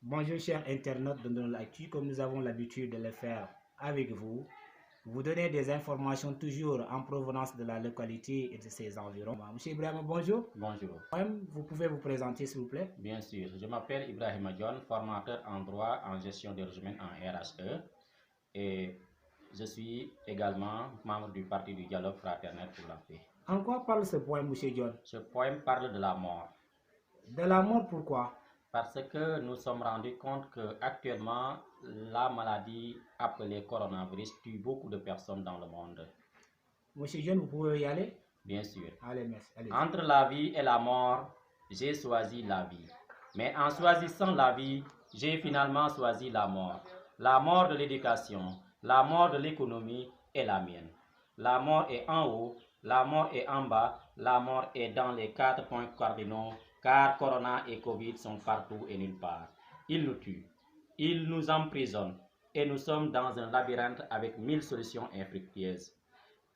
Bonjour chers internautes de Ndondol Actu, comme nous avons l'habitude de le faire avec vous. Vous donnez des informations toujours en provenance de la localité et de ses environs. Monsieur Ibrahima, bonjour. Bonjour. Vous pouvez vous présenter s'il vous plaît? Bien sûr, je m'appelle Ibrahima John, formateur en droit en gestion de management en RHE et je suis également membre du Parti du dialogue fraternel pour la paix. En quoi parle ce poème, monsieur John? Ce poème parle de la mort. De la mort, pourquoi? Parce que nous sommes rendus compte que actuellement la maladie appelée coronavirus tue beaucoup de personnes dans le monde. Monsieur John, vous pouvez y aller? Bien sûr. Allez, merci. Allez. Entre la vie et la mort, j'ai choisi la vie. Mais en choisissant la vie, j'ai finalement choisi la mort. La mort de l'éducation, la mort de l'économie est la mienne. La mort est en haut, la mort est en bas, la mort est dans les 4 points cardinaux, car Corona et Covid sont partout et nulle part. Ils nous tuent, ils nous emprisonnent, et nous sommes dans un labyrinthe avec 1000 solutions infructueuses.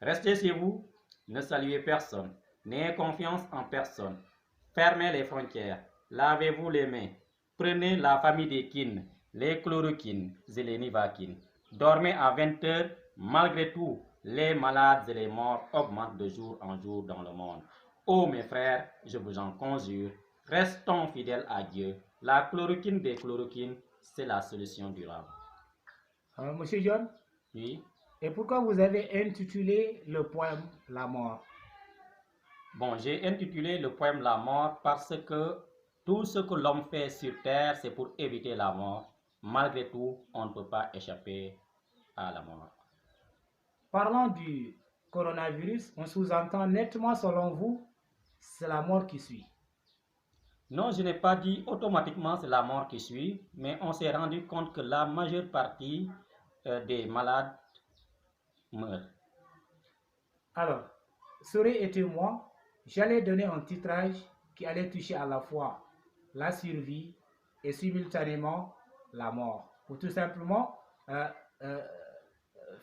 Restez chez vous, ne saluez personne, n'ayez confiance en personne, fermez les frontières, lavez-vous les mains, prenez la famille des kines, les chloroquines et les nivaquines. Dormez à 20 heures, malgré tout, les malades et les morts augmentent de jour en jour dans le monde. Oh mes frères, je vous en conjure, restons fidèles à Dieu. La chloroquine des chloroquines, c'est la solution durable. Monsieur John? Oui. Et pourquoi vous avez intitulé le poème La mort? Bon, j'ai intitulé le poème La mort parce que tout ce que l'homme fait sur terre, c'est pour éviter la mort. Malgré tout, on ne peut pas échapper à la mort. Parlant du coronavirus, on sous-entend nettement, selon vous, c'est la mort qui suit. Non, je n'ai pas dit automatiquement c'est la mort qui suit, mais on s'est rendu compte que la majeure partie des malades meurent. Alors, ça aurait été moi, j'allais donner un titrage qui allait toucher à la fois la survie et simultanément la mort, pour tout simplement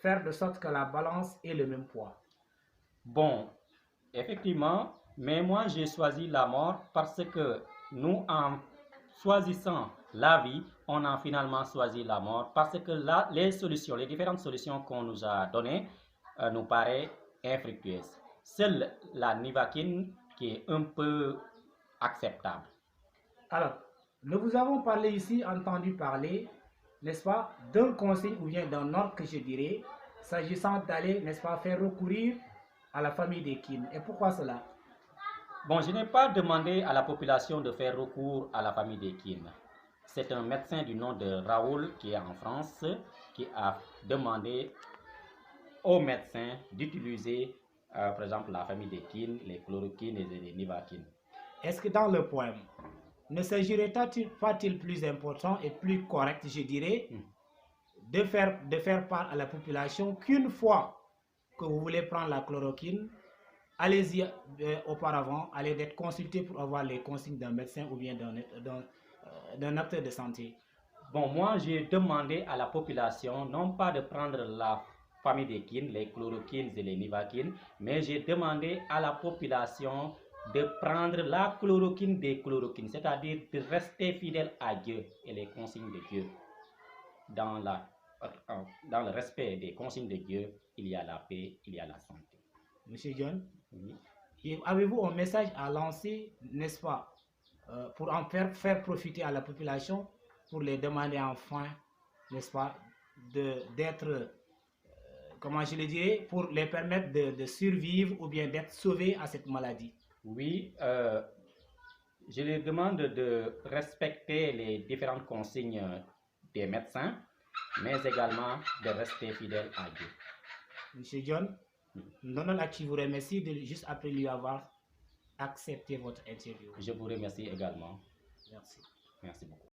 faire de sorte que la balance ait le même poids. Bon, effectivement, mais moi j'ai choisi la mort parce que nous, en choisissant la vie, on a finalement choisi la mort parce que là, les différentes solutions qu'on nous a données nous paraissent infructueuses. Seule la nivaquine qui est un peu acceptable. Alors, nous vous avons parlé ici, entendu parler, n'est-ce pas, d'un conseil ou bien d'un ordre que je dirais, s'agissant d'aller, n'est-ce pas, faire recourir à la famille des kines. Et pourquoi cela? Bon, je n'ai pas demandé à la population de faire recours à la famille des kines. C'est un médecin du nom de Raoul qui est en France qui a demandé aux médecins d'utiliser par exemple la famille des kines, les chloroquines et les nivaquines. Est-ce que dans le poème, ne s'agirait-il plus important et plus correct, je dirais, de faire part à la population qu'une fois que vous voulez prendre la chloroquine, allez-y auparavant, allez être consulté pour avoir les consignes d'un médecin ou bien d'un acteur de santé? Bon, moi j'ai demandé à la population non pas de prendre la famille des kines, les chloroquines et les nivaquines, mais j'ai demandé à la population de prendre la chloroquine des chloroquines, c'est-à-dire de rester fidèle à Dieu et les consignes de Dieu. Dans le respect des consignes de Dieu, il y a la paix, il y a la santé. Monsieur John, oui. Avez-vous un message à lancer, n'est-ce pas, pour en faire profiter à la population, pour les demander enfin, n'est-ce pas, d'être, comment je le dirais, pour les permettre de survivre ou bien d'être sauvés à cette maladie? Oui, je les demande de respecter les différentes consignes des médecins, mais également de rester fidèle à Dieu. Monsieur John, Ndondol Actu vous remercie juste après lui avoir accepté votre interview. Je vous remercie également. Merci. Merci beaucoup.